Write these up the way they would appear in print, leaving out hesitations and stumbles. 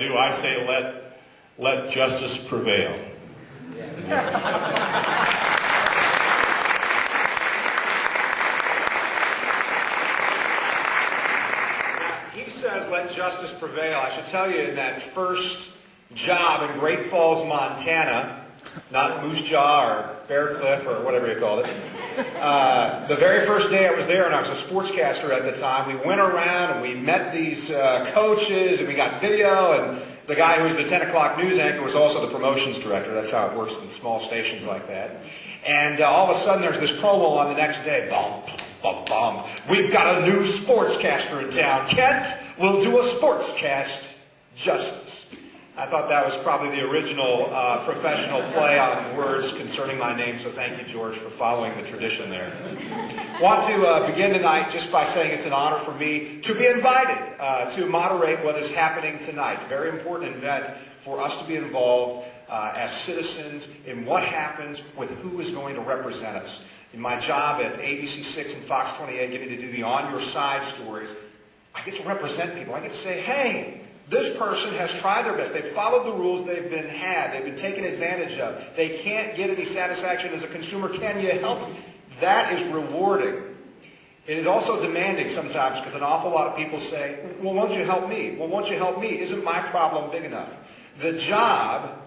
I say let justice prevail. He says let justice prevail. I should tell you, in that first job in Great Falls, Montana, not Moose Jaw or Bear Cliff or whatever you called it, the very first day I was there, and I was a sportscaster at the time, we went around and we met these coaches and we got video, and the guy who was the 10 o'clock news anchor was also the promotions director. That's how it works in small stations like that. And all of a sudden there's this promo on the next day. Bum, bum, bum. We've got a new sportscaster in town. Kent will do a sportscast justice. I thought that was probably the original professional play on words concerning my name, so thank you, George, for following the tradition there. Want to begin tonight just by saying it's an honor for me to be invited to moderate what is happening tonight. Very important event for us to be involved as citizens in what happens with who is going to represent us. In my job at ABC 6 and Fox 28, getting to do the On Your Side stories, I get to represent people. I get to say, hey, this person has tried their best. They've followed the rules. They've been taken advantage of. They can't get any satisfaction as a consumer. Can you help them? That is rewarding. It is also demanding sometimes, because an awful lot of people say, well, won't you help me? Well, won't you help me? Isn't my problem big enough? The job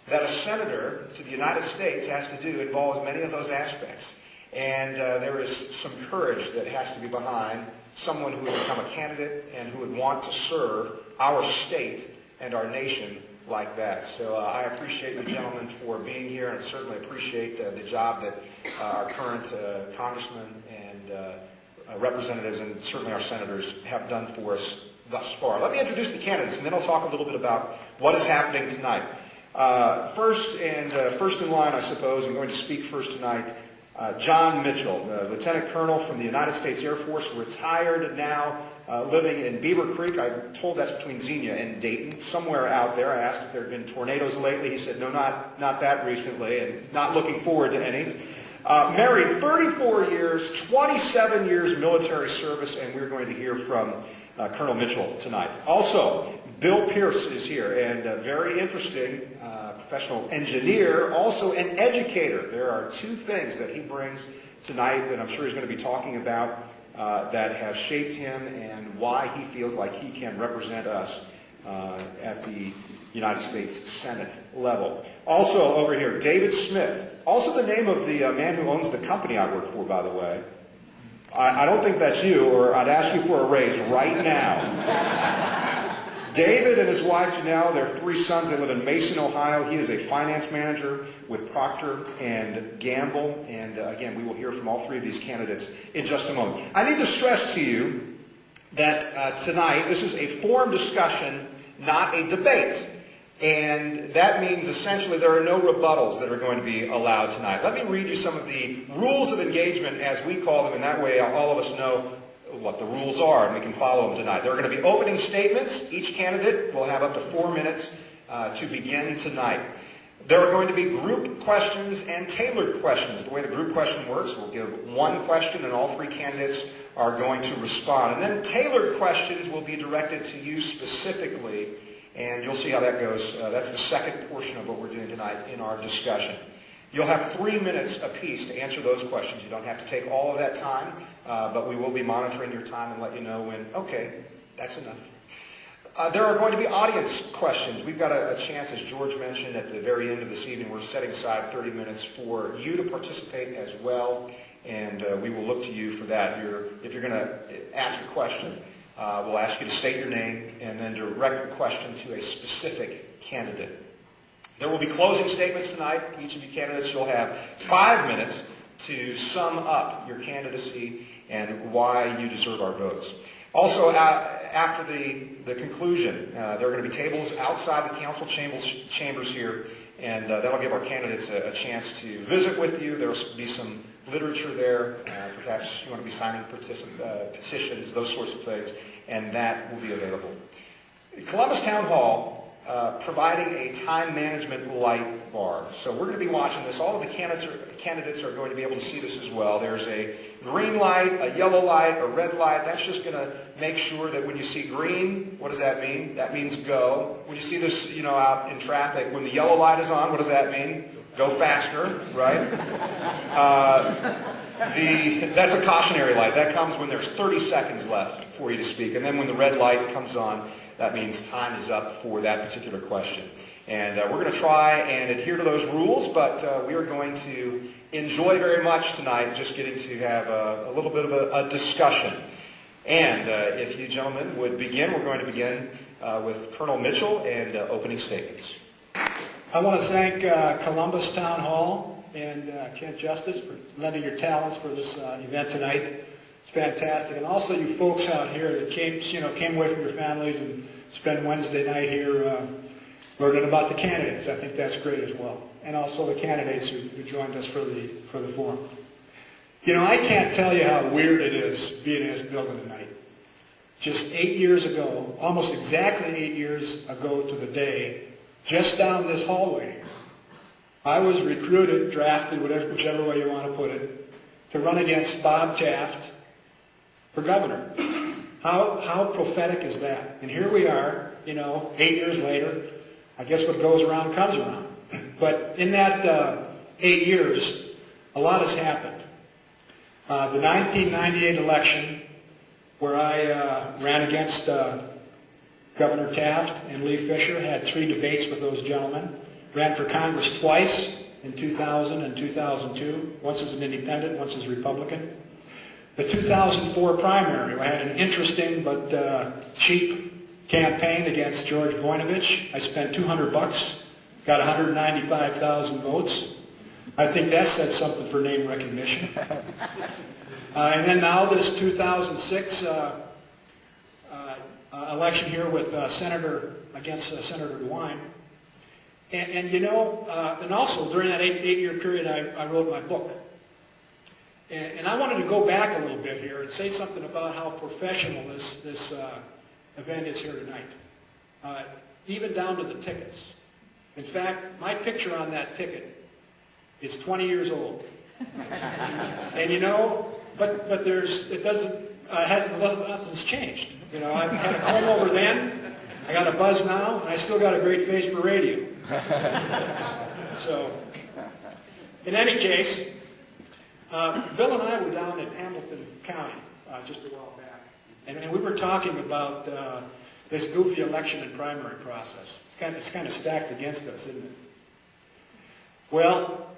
that a senator to the United States has to do involves many of those aspects. And there is some courage that has to be behind someone who would become a candidate and who would want to serve our state and our nation like that. So I appreciate the gentleman for being here, and certainly appreciate the job that our current congressmen and representatives, and certainly our senators, have done for us thus far. Let me introduce the candidates, and then I'll talk a little bit about what is happening tonight. First in line, I suppose, I'm going to speak first tonight, John Mitchell, Lieutenant Colonel from the United States Air Force, retired now, living in Beaver Creek. I'm told that's between Xenia and Dayton, somewhere out there. I asked if there had been tornadoes lately. He said, no, not that recently, and not looking forward to any. Married 34 years, 27 years military service, and we're going to hear from Colonel Mitchell tonight. Also, Bill Pierce is here, and very interesting, professional engineer, also an educator. There are two things that he brings tonight that I'm sure he's going to be talking about that have shaped him and why he feels like he can represent us at the United States Senate level. Also over here, David Smith, also the name of the man who owns the company I work for, by the way. I don't think that's you, or I'd ask you for a raise right now. David and his wife Janelle, their 3 sons, they live in Mason, Ohio. He is a finance manager with Procter & Gamble. And again, we will hear from all 3 of these candidates in just a moment. I need to stress to you that tonight, this is a forum discussion, not a debate. And that means essentially there are no rebuttals that are going to be allowed tonight. Let me read you some of the rules of engagement, as we call them, and that way all of us know what the rules are, and we can follow them tonight. There are going to be opening statements. Each candidate will have up to 4 minutes to begin tonight. There are going to be group questions and tailored questions. The way the group question works, we'll give 1 question, and all 3 candidates are going to respond. And then tailored questions will be directed to you specifically, and you'll see how that goes. That's the second portion of what we're doing tonight in our discussion. You'll have 3 minutes apiece to answer those questions. You don't have to take all of that time, but we will be monitoring your time and let you know when, okay, that's enough. There are going to be audience questions. We've got a chance, as George mentioned, at the very end of this evening, we're setting aside 30 minutes for you to participate as well, and we will look to you for that. If you're going to ask a question, we'll ask you to state your name and then direct the question to a specific candidate. There will be closing statements tonight. Each of you candidates, you'll have 5 minutes to sum up your candidacy and why you deserve our votes. Also, after the conclusion, there are going to be tables outside the council chambers here, and that'll give our candidates a chance to visit with you. There will be some literature there. Perhaps you want to be signing petitions, those sorts of things, and that will be available. Columbus Town Hall providing a time management light bar. So we're going to be watching this. All of the candidates are going to be able to see this as well. There's a green light, a yellow light, a red light. That's just going to make sure that when you see green, what does that mean? That means go. When you see this, out in traffic, when the yellow light is on, what does that mean? Go faster, right? That's a cautionary light. That comes when there's 30 seconds left for you to speak. And then when the red light comes on, that means time is up for that particular question. And we're going to try and adhere to those rules, but we are going to enjoy very much tonight just getting to have a little bit of a discussion. And if you gentlemen would begin, we're going to begin with Colonel Mitchell and opening statements. I want to thank Columbus Town Hall and Kent Justice for lending your talents for this event tonight. It's fantastic. And also you folks out here that came away from your families and spent Wednesday night here learning about the candidates. I think that's great as well. And also the candidates who joined us for the forum. I can't tell you how weird it is being in this building tonight. Just 8 years ago, almost exactly 8 years ago to the day, just down this hallway, I was recruited, drafted, whichever way you want to put it, to run against Bob Taft for governor. How prophetic is that? And here we are, 8 years later. I guess what goes around comes around. But in that 8 years, a lot has happened. The 1998 election, where I ran against Governor Taft and Lee Fisher, had 3 debates with those gentlemen. Ran for Congress twice, in 2000 and 2002, once as an independent, once as a Republican. The 2004 primary, I had an interesting but cheap campaign against George Voinovich. I spent $200, got 195,000 votes. I think that said something for name recognition. And then now this 2006 election here with Senator Dewine. And also during that eight-year period, I wrote my book. And I wanted to go back a little bit here and say something about how professional this event is here tonight, even down to the tickets. In fact, my picture on that ticket is 20 years old. And but nothing's changed. I had a comb over then, I got a buzz now, and I still got a great face for radio. So, in any case, Bill and I were down in Hamilton County just a while back, and we were talking about this goofy election and primary process. It's kind of stacked against us, isn't it? Well,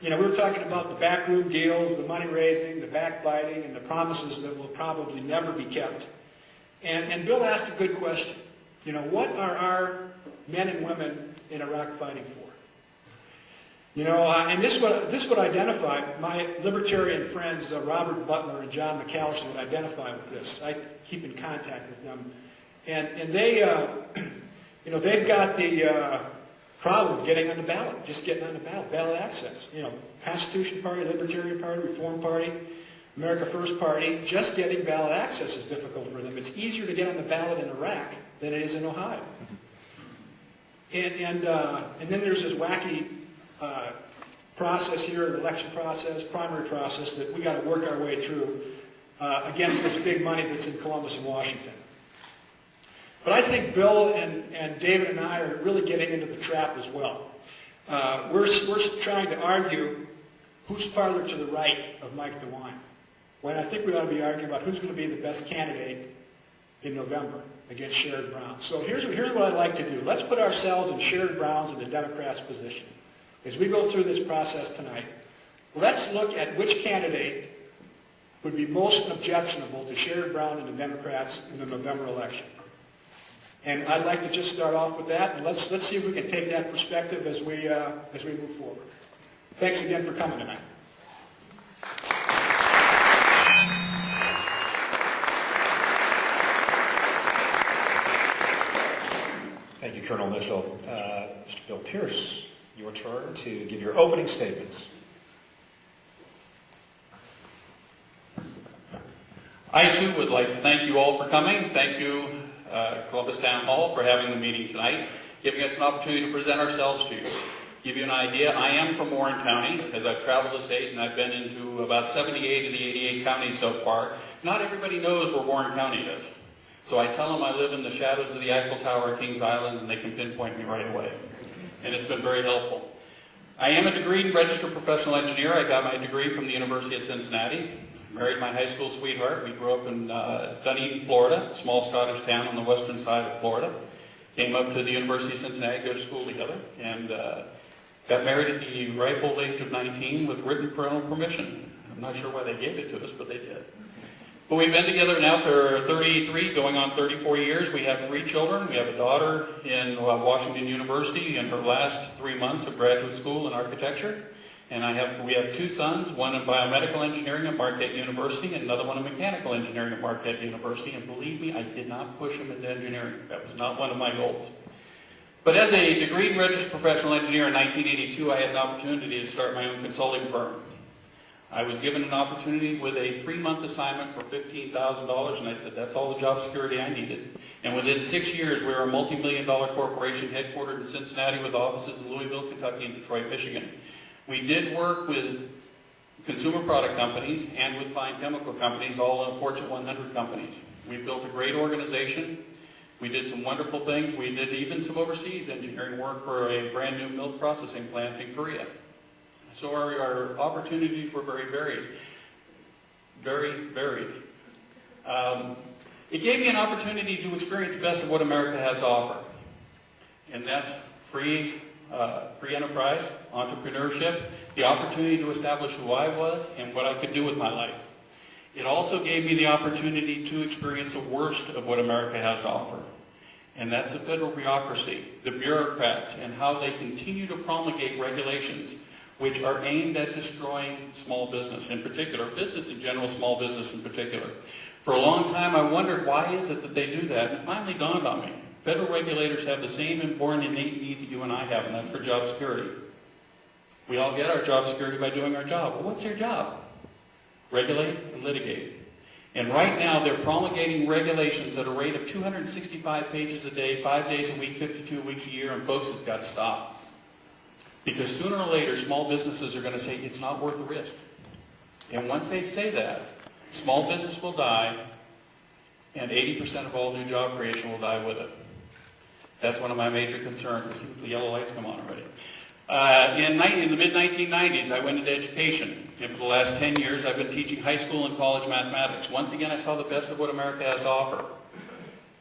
we were talking about the backroom deals, the money raising, the backbiting, and the promises that will probably never be kept. And Bill asked a good question. What are our men and women in Iraq fighting for? And this would identify, my libertarian friends, Robert Butler and John McAllister, would identify with this. I keep in contact with them. And they, they've got the problem getting on the ballot, just getting on the ballot access. Constitution Party, Libertarian Party, Reform Party, America First Party, just getting ballot access is difficult for them. It's easier to get on the ballot in Iraq than it is in Ohio. And then there's this wacky process here, the election process, primary process, that we got to work our way through against this big money that's in Columbus and Washington. But I think Bill and David and I are really getting into the trap as well. We're trying to argue who's farther to the right of Mike Dewine, when I think we ought to be arguing about who's going to be the best candidate in November against Sherrod Brown. So here's what I'd like to do. Let's put ourselves in Sherrod Brown's and the Democrats' position. As we go through this process tonight, let's look at which candidate would be most objectionable to Sherrod Brown and the Democrats in the November election. And I'd like to just start off with that, and let's see if we can take that perspective as we move forward. Thanks again for coming tonight. Thank you, Colonel Mitchell. Mr. Bill Pierce, your turn to give your opening statements. I, too, would like to thank you all for coming. Thank you, Columbus Town Hall, for having the meeting tonight. giving us an opportunity to present ourselves to you. Give you an idea, I am from Warren County, as I've traveled the state, and I've been into about 78 of the 88 counties so far. Not everybody knows where Warren County is. So I tell them I live in the shadows of the Eiffel Tower at Kings Island, and they can pinpoint me right away. And it's been very helpful. I am a degreed and registered professional engineer. I got my degree from the University of Cincinnati. Married my high school sweetheart. We grew up in Dunedin, Florida, a small Scottish town on the western side of Florida. Came up to the University of Cincinnati, go to school together, and got married at the ripe old age of 19 with written parental permission. I'm not sure why they gave it to us, but they did. But we've been together now for 33, going on 34 years. We have 3 children. We have a daughter in Washington University in her last 3 months of graduate school in architecture. And we have 2 sons, one in biomedical engineering at Marquette University and another one in mechanical engineering at Marquette University. And believe me, I did not push them into engineering. That was not one of my goals. But as a degreed and registered professional engineer in 1982, I had an opportunity to start my own consulting firm. I was given an opportunity with a 3-month assignment for $15,000, and I said, that's all the job security I needed. And within 6 years, we were a multi-million-dollar corporation headquartered in Cincinnati with offices in Louisville, Kentucky, and Detroit, Michigan. We did work with consumer product companies and with fine chemical companies, all Fortune 100 companies. We built a great organization. We did some wonderful things. We did even some overseas engineering work for a brand new milk processing plant in Korea. So our opportunities were very varied. Very varied. It gave me an opportunity to experience the best of what America has to offer. And that's free enterprise, entrepreneurship, the opportunity to establish who I was and what I could do with my life. It also gave me the opportunity to experience the worst of what America has to offer. And that's the federal bureaucracy, the bureaucrats, and how they continue to promulgate regulations which are aimed at destroying small business in particular, business in general, small business in particular. For a long time, I wondered, why is it that they do that? And it finally dawned on me. Federal regulators have the same inborn innate need that you and I have, and that's for job security. We all get our job security by doing our job. Well, what's their job? Regulate and litigate. And right now, they're promulgating regulations at a rate of 265 pages a day, 5 days a week, 52 weeks a year, and folks, it's got to stop. Because sooner or later, small businesses are going to say, it's not worth the risk. And once they say that, small business will die, and 80% of all new job creation will die with it. That's one of my major concerns. Let's see if the yellow lights come on already. In the mid-1990s, I went into education. And for the last 10 years, I've been teaching high school and college mathematics. Once again, I saw the best of what America has to offer.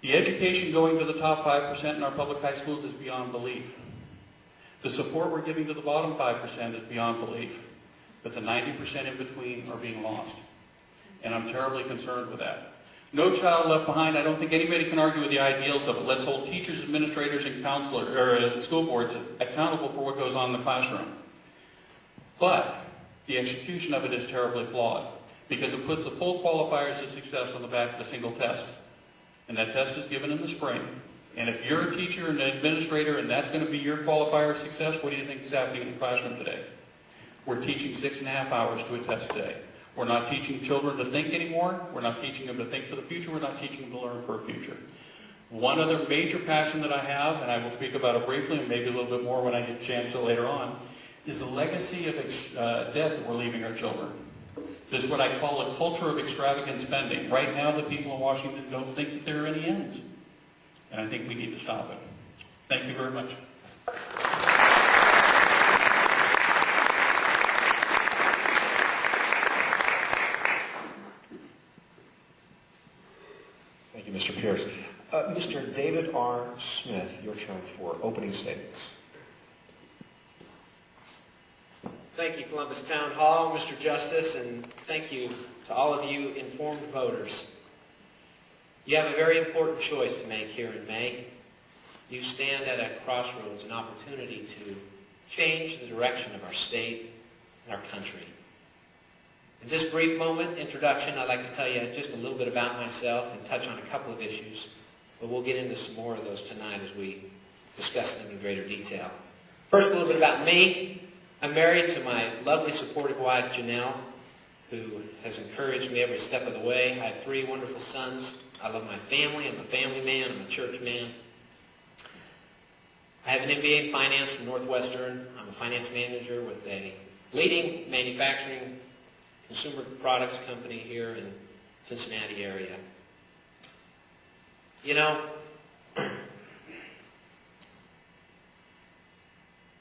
The education going to the top 5% in our public high schools is beyond belief. The support we're giving to the bottom 5% is beyond belief. But the 90% in between are being lost. And I'm terribly concerned with that. No child left behind. I don't think anybody can argue with the ideals of it. Let's hold teachers, administrators, and school boards accountable for what goes on in the classroom. But the execution of it is terribly flawed because it puts the full qualifiers of success on the back of a single test. And that test is given in the spring. And if you're a teacher and an administrator and that's going to be your qualifier of success, what do you think is happening in the classroom today? We're teaching 6.5 hours to a test today. We're not teaching children to think anymore. We're not teaching them to think for the future. We're not teaching them to learn for a future. One other major passion that I have, and I will speak about it briefly and maybe a little bit more when I get a chance to later on, is the legacy of debt that we're leaving our children. This is what I call a culture of extravagant spending. Right now, the people in Washington don't think that there are any ends. And I think we need to stop it. Thank you very much. Thank you, Mr. Pierce. Mr. David R. Smith, your turn for opening statements. Thank you, Columbus Town Hall, Mr. Justice, and thank you to all of you informed voters. You have a very important choice to make here in May. You stand at a crossroads, an opportunity to change the direction of our state and our country. In this brief introduction, I'd like to tell you just a little bit about myself and touch on a couple of issues, but we'll get into some more of those tonight as we discuss them in greater detail. First, a little bit about me. I'm married to my lovely, supportive wife, Janelle, who has encouraged me every step of the way. I have 3 wonderful sons. I love my family. I'm a family man. I'm a church man. have an MBA in finance from Northwestern. I'm a finance manager with a leading manufacturing consumer products company here in Cincinnati area. You know,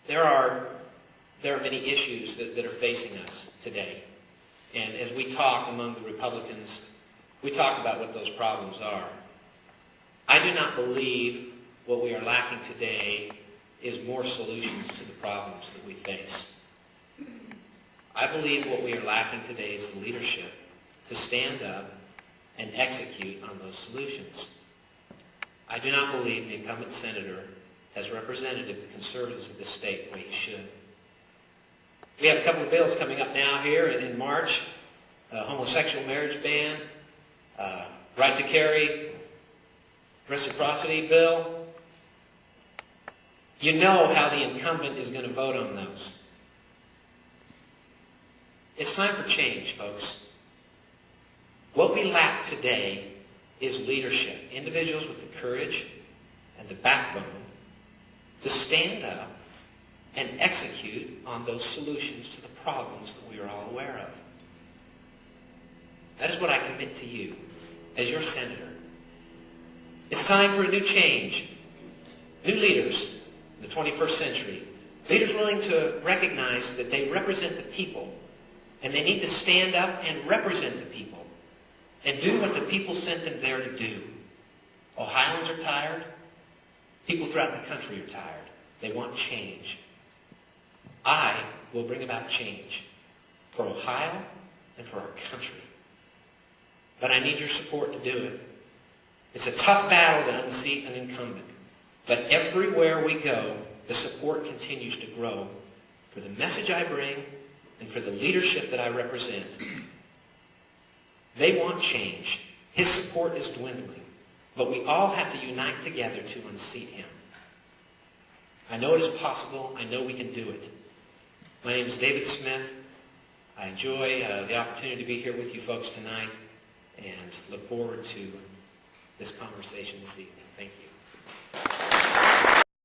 there are many issues that are facing us today. And as we talk among the Republicans, we talk about what those problems are. I do not believe what we are lacking today is more solutions to the problems that we face. I believe what we are lacking today is the leadership to stand up and execute on those solutions. I do not believe the incumbent senator has represented the conservatives of this state the way he should. We have a couple of bills coming up now here in March. Homosexual marriage ban, right to carry, reciprocity bill. You know how the incumbent is going to vote on those. It's time for change, folks. What we lack today is leadership. Individuals with the courage and the backbone to stand up and execute on those solutions to the problems that we are all aware of. That is what I commit to you as your senator. It's time for a new change. New leaders in the 21st century. Leaders willing to recognize that they represent the people and they need to stand up and represent the people and do what the people sent them there to do. Ohioans are tired. People throughout the country are tired. They want change. I will bring about change for Ohio and for our country. But I need your support to do it. It's a tough battle to unseat an incumbent. But everywhere we go, the support continues to grow for the message I bring and for the leadership that I represent. They want change. His support is dwindling. But we all have to unite together to unseat him. I know it is possible. I know we can do it. My name is David Smith. I enjoy the opportunity to be here with you folks tonight and look forward to this conversation this evening. Thank you.